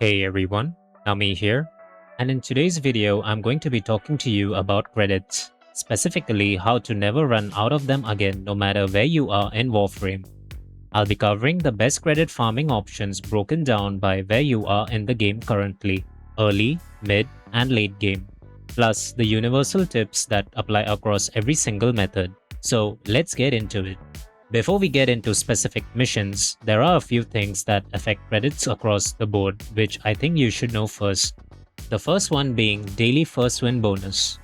Hey everyone, Nami here, and in today's video I'm going to be talking to you about credits, specifically how to never run out of them again no matter where you are in Warframe. I'll be covering the best credit farming options broken down by where you are in the game currently, early, mid, and late game, plus the universal tips that apply across every single method. So let's get into it. Before we get into specific missions, there are a few things that affect credits across the board, which I think you should know first. The first one being daily first win bonus.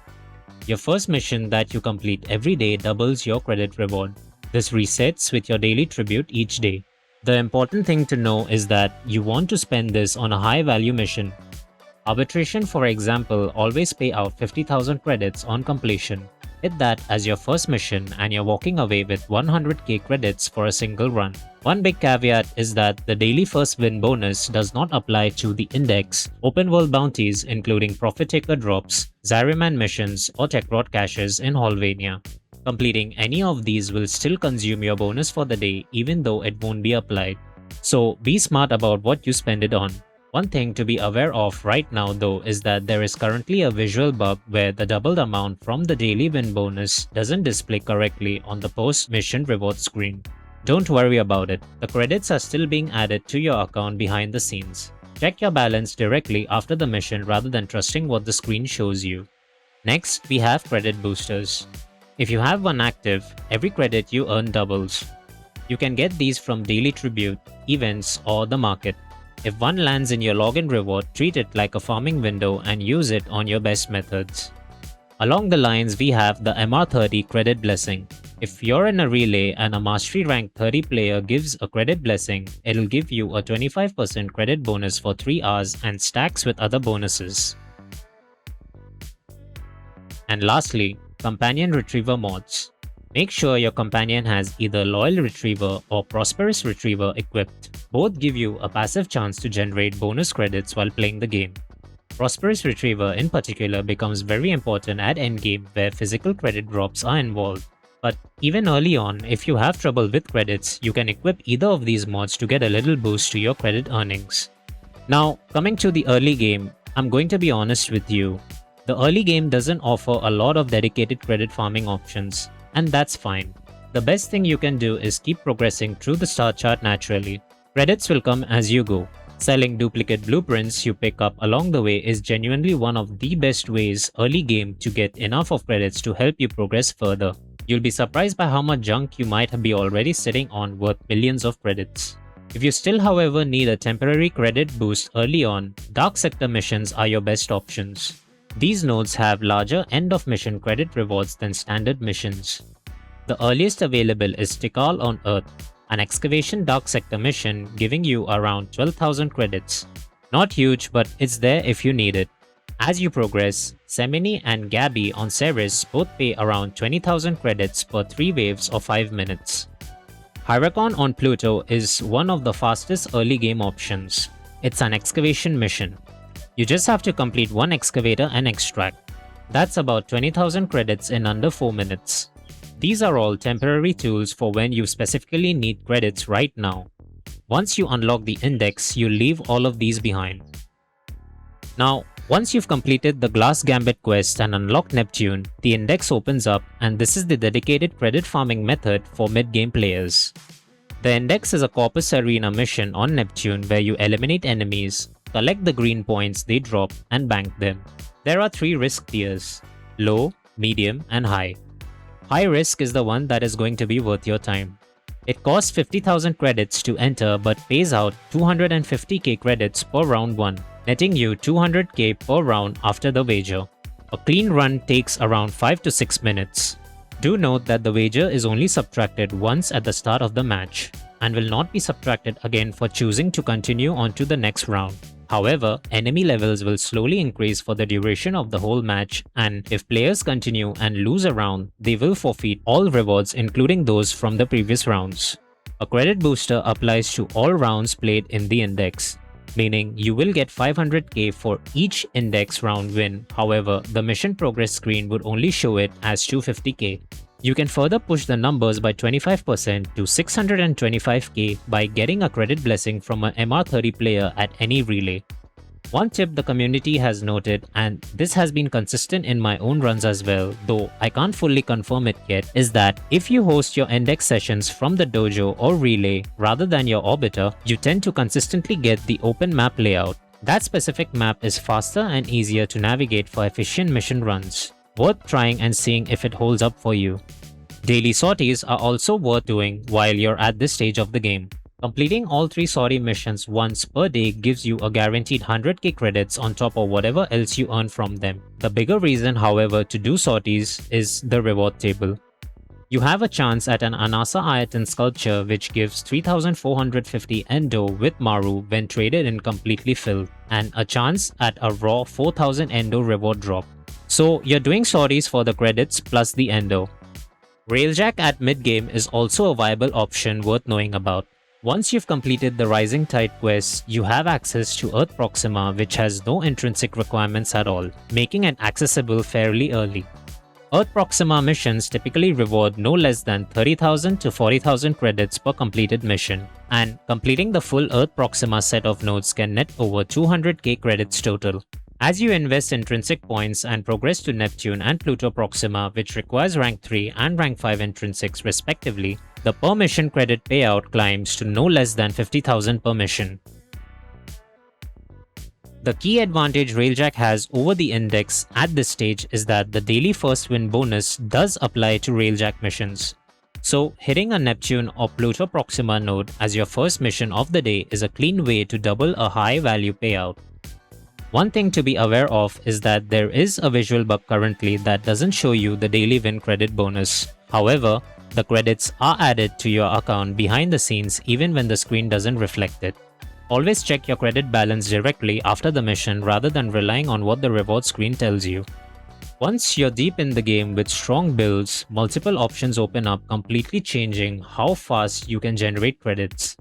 Your first mission that you complete every day doubles your credit reward. This resets with your daily tribute each day. The important thing to know is that you want to spend this on a high value mission. Arbitration, for example, always pay out 50,000 credits on completion. Hit that as your first mission and you're walking away with 100k credits for a single run. One big caveat is that the daily first win bonus does not apply to the Index, open world bounties including Profit Taker drops, Zyreman missions or Techrot caches in Holvania. Completing any of these will still consume your bonus for the day even though it won't be applied. So be smart about what you spend it on. One thing to be aware of right now though is that there is currently a visual bug where the doubled amount from the daily win bonus doesn't display correctly on the post-mission reward screen. Don't worry about it, the credits are still being added to your account behind the scenes. Check your balance directly after the mission rather than trusting what the screen shows you. Next, we have credit boosters. If you have one active, every credit you earn doubles. You can get these from daily tribute, events, or the market. If one lands in your login reward, treat it like a farming window and use it on your best methods. Along the lines, we have the MR30 credit blessing. If you're in a relay and a mastery rank 30 player gives a credit blessing, it'll give you a 25% credit bonus for 3 hours and stacks with other bonuses. And lastly, companion retriever mods. Make sure your companion has either Loyal Retriever or Prosperous Retriever equipped. Both give you a passive chance to generate bonus credits while playing the game. Prosperous Retriever in particular becomes very important at endgame where physical credit drops are involved. But even early on, if you have trouble with credits, you can equip either of these mods to get a little boost to your credit earnings. Now, coming to the early game, I'm going to be honest with you. The early game doesn't offer a lot of dedicated credit farming options. And that's fine. The best thing you can do is keep progressing through the star chart naturally. Credits will come as you go. Selling duplicate blueprints you pick up along the way is genuinely one of the best ways early game to get enough of credits to help you progress further. You'll be surprised by how much junk you might be already sitting on worth millions of credits. If you still however need a temporary credit boost early on, Dark Sector missions are your best options. These nodes have larger end of mission credit rewards than standard missions. The earliest available is Tikal on Earth, an excavation dark sector mission giving you around 12,000 credits. Not huge, but it's there if you need it. As you progress, Semini and Gabby on Ceres both pay around 20,000 credits per 3 waves of 5 minutes. Hyracon on Pluto is one of the fastest early game options. It's an excavation mission. You just have to complete one excavator and extract. That's about 20,000 credits in under 4 minutes. These are all temporary tools for when you specifically need credits right now. Once you unlock the Index, you'll leave all of these behind. Now, once you've completed the Glass Gambit quest and unlocked Neptune, the Index opens up and this is the dedicated credit farming method for mid-game players. The Index is a Corpus Arena mission on Neptune where you eliminate enemies, collect the green points they drop and bank them. There are 3 risk tiers: low, medium and high. High risk is the one that is going to be worth your time. It costs 50,000 credits to enter but pays out 250k credits per round 1, netting you 200k per round after the wager. A clean run takes around 5 to 6 minutes. Do note that the wager is only subtracted once at the start of the match and will not be subtracted again for choosing to continue on to the next round. However, enemy levels will slowly increase for the duration of the whole match, and if players continue and lose a round, they will forfeit all rewards including those from the previous rounds. A credit booster applies to all rounds played in the Index, meaning you will get 500k for each Index round win. However, the mission progress screen would only show it as 250k. You can further push the numbers by 25% to 625k by getting a credit blessing from an MR30 player at any relay. One tip the community has noted, and this has been consistent in my own runs as well, though I can't fully confirm it yet, is that if you host your index sessions from the dojo or relay rather than your orbiter, you tend to consistently get the open map layout. That specific map is faster and easier to navigate for efficient mission runs. Worth trying and seeing if it holds up for you. Daily sorties are also worth doing while you're at this stage of the game. Completing all 3 sortie missions once per day gives you a guaranteed 100k credits on top of whatever else you earn from them. The bigger reason, however, to do sorties is the reward table. You have a chance at an Anasa Ayatan sculpture which gives 3450 Endo with Maru when traded in completely filled, and a chance at a raw 4000 Endo reward drop. So you're doing sorties for the credits plus the Endo. Railjack at mid-game is also a viable option worth knowing about. Once you've completed the Rising Tide quest, you have access to Earth Proxima, which has no intrinsic requirements at all, making it accessible fairly early. Earth Proxima missions typically reward no less than 30,000 to 40,000 credits per completed mission, and completing the full Earth Proxima set of nodes can net over 200k credits total. As you invest intrinsic points and progress to Neptune and Pluto Proxima, which requires rank 3 and rank 5 intrinsics respectively, the per mission credit payout climbs to no less than 50,000 per mission. The key advantage Railjack has over the Index at this stage is that the daily first win bonus does apply to Railjack missions. So hitting a Neptune or Pluto Proxima node as your first mission of the day is a clean way to double a high value payout. One thing to be aware of is that there is a visual bug currently that doesn't show you the daily win credit bonus. However, the credits are added to your account behind the scenes even when the screen doesn't reflect it. Always check your credit balance directly after the mission rather than relying on what the reward screen tells you. Once you're deep in the game with strong builds, multiple options open up, completely changing how fast you can generate credits.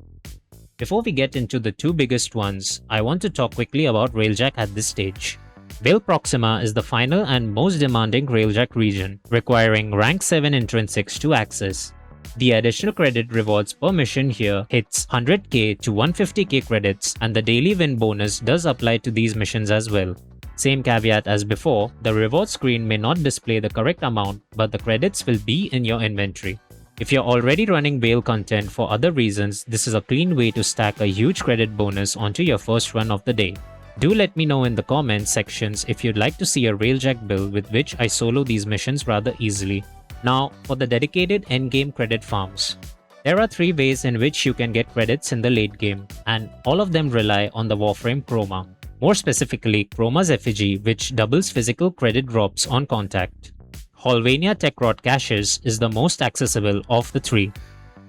Before we get into the 2 biggest ones, I want to talk quickly about Railjack at this stage. Veil Proxima is the final and most demanding Railjack region, requiring rank 7 intrinsics to access. The additional credit rewards per mission here hits 100k to 150k credits, and the daily win bonus does apply to these missions as well. Same caveat as before, the reward screen may not display the correct amount, but the credits will be in your inventory. If you're already running Veil content for other reasons, this is a clean way to stack a huge credit bonus onto your first run of the day. Do let me know in the comments sections if you'd like to see a Railjack build with which I solo these missions rather easily. Now, for the dedicated endgame credit farms. There are 3 ways in which you can get credits in the late game, and all of them rely on the Warframe Chroma. More specifically, Chroma's effigy, which doubles physical credit drops on contact. Holvania Tech Rod Caches is the most accessible of the 3.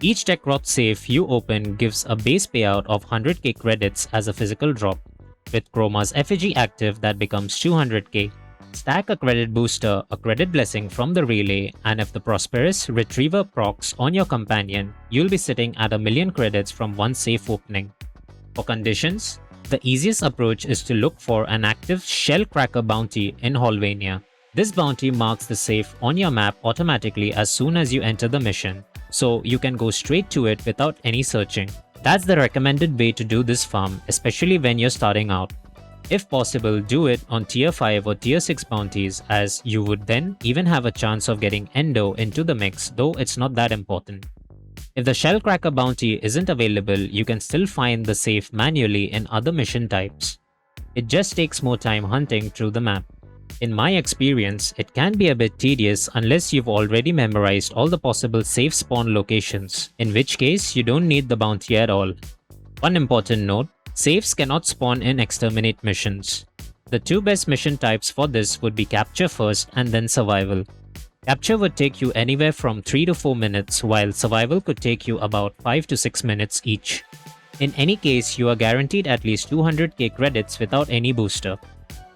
Each Tech Rod safe you open gives a base payout of 100k credits as a physical drop. With Chroma's effigy active, that becomes 200k. Stack a credit booster, a credit blessing from the relay, and if the Prosperous Retriever procs on your companion, you'll be sitting at 1,000,000 credits from one safe opening. For conditions, the easiest approach is to look for an active Shell Cracker bounty in Holvania. This bounty marks the safe on your map automatically as soon as you enter the mission, so you can go straight to it without any searching. That's the recommended way to do this farm, especially when you're starting out. If possible, do it on tier 5 or tier 6 bounties, as you would then even have a chance of getting Endo into the mix, though it's not that important. If the Shellcracker bounty isn't available, you can still find the safe manually in other mission types. It just takes more time hunting through the map. In my experience, it can be a bit tedious unless you've already memorized all the possible safe spawn locations, in which case you don't need the bounty at all. One important note, safes cannot spawn in exterminate missions. The 2 best mission types for this would be capture first and then survival. Capture would take you anywhere from 3 to 4 minutes, while survival could take you about 5 to 6 minutes each. In any case, you are guaranteed at least 200k credits without any booster.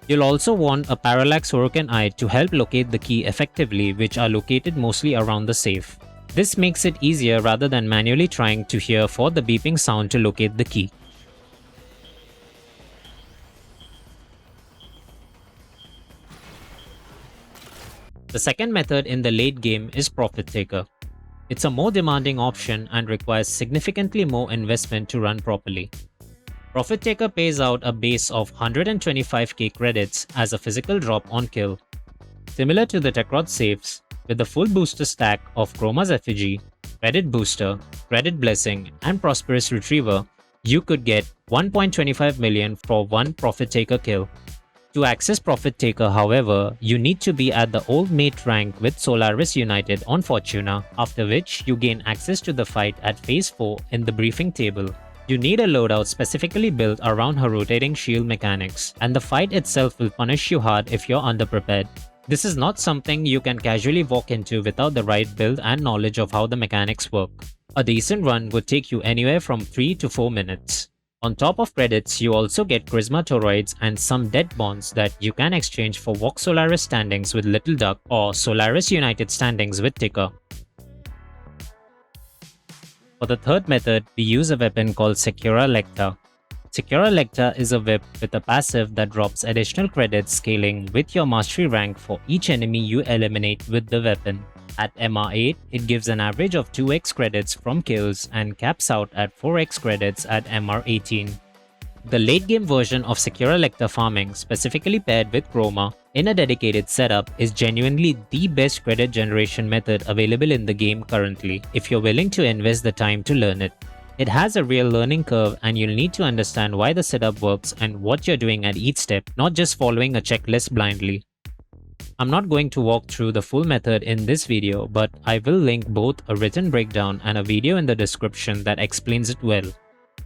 You'll also want a Parallax Hurricane Eye to help locate the key effectively, which are located mostly around the safe. This makes it easier rather than manually trying to hear for the beeping sound to locate the key. The second method in the late game is Profit Taker. It's a more demanding option and requires significantly more investment to run properly. Profit Taker pays out a base of 125k credits as a physical drop on kill. Similar to the Tekrot safes, with the full booster stack of Chroma's effigy, Credit Booster, Credit Blessing, and Prosperous Retriever, you could get 1.25 million for one Profit Taker kill. To access Profit Taker, however, you need to be at the old mate rank with Solaris United on Fortuna, after which you gain access to the fight at Phase 4 in the briefing table. You need a loadout specifically built around her rotating shield mechanics, and the fight itself will punish you hard if you're underprepared. This is not something you can casually walk into without the right build and knowledge of how the mechanics work. A decent run would take you anywhere from 3 to 4 minutes. On top of credits, you also get Charisma Toroids and some dead bonds that you can exchange for Vox Solaris standings with Little Duck or Solaris United standings with Ticker. For the third method, we use a weapon called Secura Lecta. Secura Lecta is a whip with a passive that drops additional credits scaling with your mastery rank for each enemy you eliminate with the weapon. At MR8, it gives an average of 2x credits from kills and caps out at 4x credits at MR18. The late game version of Secura Lecta farming, specifically paired with Chroma, in a dedicated setup is genuinely the best credit generation method available in the game currently if you're willing to invest the time to learn it. It has a real learning curve and you'll need to understand why the setup works and what you're doing at each step, not just following a checklist blindly. I'm not going to walk through the full method in this video, but I will link both a written breakdown and a video in the description that explains it well.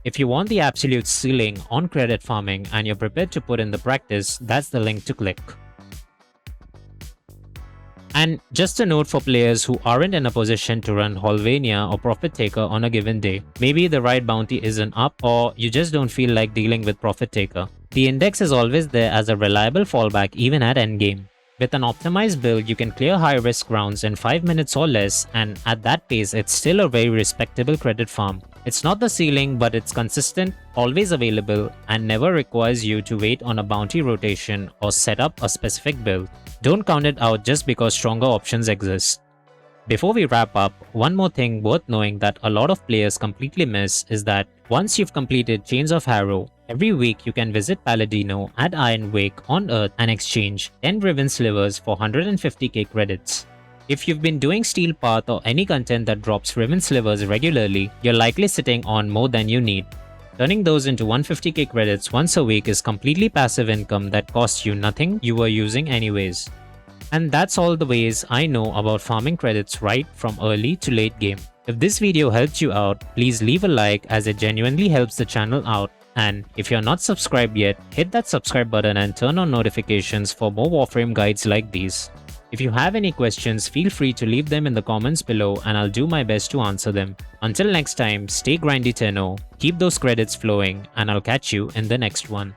If you want the absolute ceiling on credit farming and you're prepared to put in the practice, that's the link to click. And just a note for players who aren't in a position to run Holvania or Profit Taker on a given day. Maybe the right bounty isn't up or you just don't feel like dealing with Profit Taker. The Index is always there as a reliable fallback even at endgame. With an optimized build, you can clear high-risk rounds in 5 minutes or less, and at that pace, it's still a very respectable credit farm. It's not the ceiling, but it's consistent, always available, and never requires you to wait on a bounty rotation or set up a specific build. Don't count it out just because stronger options exist. Before we wrap up, one more thing worth knowing that a lot of players completely miss is that once you've completed Chains of Harrow, every week you can visit Paladino at Iron Wake on Earth and exchange 10 Riven Slivers for 150k credits. If you've been doing Steel Path or any content that drops Riven Slivers regularly, you're likely sitting on more than you need. Turning those into 150k credits once a week is completely passive income that costs you nothing you were using anyways. And that's all the ways I know about farming credits right from early to late game. If this video helped you out, please leave a like as it genuinely helps the channel out. And if you're not subscribed yet, hit that subscribe button and turn on notifications for more Warframe guides like these. If you have any questions, feel free to leave them in the comments below and I'll do my best to answer them. Until next time, stay grindy Tenno, keep those credits flowing, and I'll catch you in the next one.